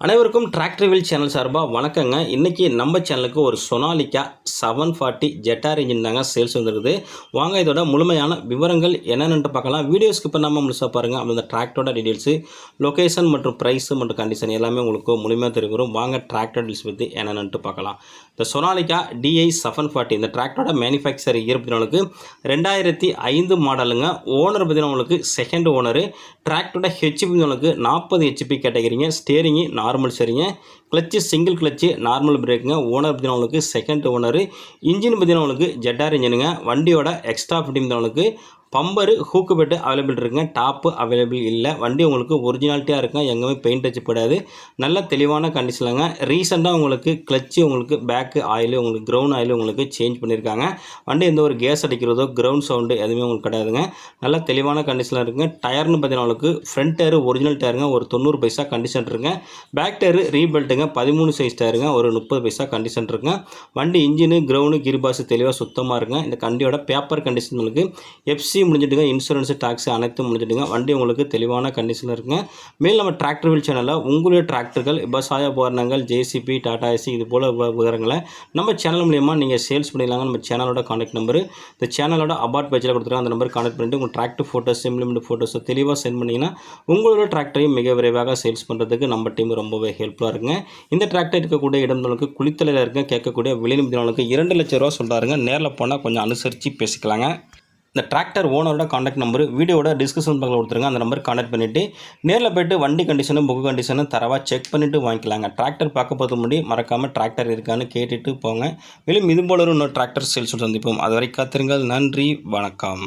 அனைவருக்கும் tractor wheel channel சார்பாக வணக்கங்க. இன்றைக்கி நம்ம சேனலுக்கு ஒரு சொனாலிகா 740 ஜெட்டார் இன்ஜின் தாங்க சேல்ஸ் வந்துருக்குது. வாங்க இதோட முழுமையான விவரங்கள் என்னென்னு பார்க்கலாம். வீடியோ ஸ்கிப் பண்ணாமல் முழுசாக பாருங்கள். அந்த டிராக்டரோட டீட்டெயில்ஸு, லொக்கேஷன் மற்றும் ப்ரைஸு மற்றும் கண்டிஷன் எல்லாமே உங்களுக்கு முழுமையாக தெரிவிக்கிறோம். வாங்க டிராக்டர் டீல்ஸ் பற்றி என்னென்னு பார்க்கலாம். இந்த சொனாலிகா DI 740 இந்த டிராக்டரோட மேனுஃபேக்சர் இயர் பார்த்தீங்கன்னா 2005 மாடலுங்க. ஓனர் பார்த்தீங்கன்னா உங்களுக்கு செகண்ட் ஓனரு. டிராக்டரோட ஹெச்பி உங்களுக்கு 40 HP கேட்டகரிங்க. ஸ்டேரிங்கு நார்மல் சரிங்க. கிளச்சு சிங்கிள் கிளச்சு நார்மல் பிரேக்குங்க. ஓனர் பார்த்தீங்கன்னா உங்களுக்கு செகண்ட் ஓனரு. இன்ஜின் பார்த்தீங்கன்னா உங்களுக்கு ஜெட்டார் இன்ஜினுங்க. வண்டியோட எக்ஸ்ட்ரா ஃபிட்டிங் உங்களுக்கு பம்பரு ஹூக்கு பெட்டு அவைலபிள் இருக்குங்க. டாப்பு அவைலபிள் இல்லை. வண்டி உங்களுக்கு ஒரிஜினாலிட்டியாக இருக்குங்க. எங்கேயுமே பெயிண்ட் அடிச்சு போடாது. நல்ல தெளிவான கண்டிஷனில்ங்க. ரீசெண்டாக உங்களுக்கு கிளச்சு உங்களுக்கு பேக்கு ஆயிலு உங்களுக்கு கிரவுண்ட் ஆயிலு உங்களுக்கு சேஞ்ச் பண்ணியிருக்காங்க. வண்டி எந்த ஒரு கேஸ் அடிக்கிறதோ கிரவுண்ட் சவுண்டு எதுவுமே உங்களுக்கு கிடையாதுங்க. நல்ல தெளிவான கண்டிஷனில் இருக்குங்க. டயர்னு பார்த்தீங்கன்னா உங்களுக்கு ஃப்ரண்ட் டயரு ஒரிஜினல் டயருங்க. ஒரு 90 பைசா கண்டிஷன் இருக்குங்க. பேக் டயரு ரீபெல்ட்டுங்க. 13 சைஸ் டயருங்க. ஒரு 30 பைசா கண்டிஷன் இருக்குங்க. வண்டி இன்ஜினு கிரவுண்டு கீர்பாக்ஸ் தெளிவாக சுத்தமாக இருக்குங்க. இந்த வண்டியோட பேப்பர் கண்டிஷன் உங்களுக்கு FC முடிஞ்சிட்டுங்க. இன்சூரன்ஸ் டாக்ஸ் அனைத்தும் முடிஞ்சிட்டுங்க. வண்டி உங்களுக்கு தெளிவான கண்டிஷனில் இருக்குங்க. மேல் நம்ம டிராக்டர் வீல் சேனலில் உங்களுடைய டிராக்டர்கள், விவசாய உபகரணங்கள், JCB, டாடா ஏசி இது போல் உபகரணங்களை நம்ம சேனல் மூலியமாக நீங்கள் சேல்ஸ் பண்ணிடலாங்க. நம்ம சேனலோட கான்டாக்ட் நம்பரு இந்த சேனலோட அபார்ட் பேஜில் கொடுத்துருக்காங்க. அந்த நம்பர் கான்டாக்ட் பண்ணிட்டு உங்கள் டிராக்டர் ஃபோட்டோஸ், இம்ப்ளிமெண்ட் ஃபோட்டோஸை தெளிவாக சென்ட் பண்ணிங்கன்னா உங்களோட டிராக்டரையும் மிக விரைவாக சேல்ஸ் பண்ணுறதுக்கு நம்ம டீம் ரொம்பவே ஹெல்ப்ஃபுல்லாக இருக்குங்க. இந்த டிராக்டர் இருக்கக்கூடிய இடம் உங்களுக்கு குளித்தலையில் இருக்க கேட்கக்கூடிய விலை நிமிடங்களுக்கு 2 லட்ச ரூபா சொல்கிறாருங்க. நேரில் போனால் கொஞ்சம் அனுசரித்து பேசிக்கலாங்க. இந்த டிராக்டர் ஓனரோட கான்டாக்ட் நம்பர் வீடியோட டிஸ்கிரிப்ஷன் பாக்ஸில் கொடுத்துருங்க. அந்த நம்பர் கான்டாக்ட் பண்ணிவிட்டு நேரில் போய்ட்டு வண்டி கண்டிஷனும் புக்கு கண்டிஷனும் தரவாக செக் பண்ணிவிட்டு வாங்கிக்கலாங்க. டிராக்டர் பார்க்க போது முன்னாடி மறக்காமல் டிராக்டர் இருக்கான்னு கேட்டுட்டு போங்க. மேலும் இது போல இன்னொரு டிராக்டர் சேல்ஸ் சந்திப்போம். அது வரை காத்திருங்கள். நன்றி, வணக்கம்.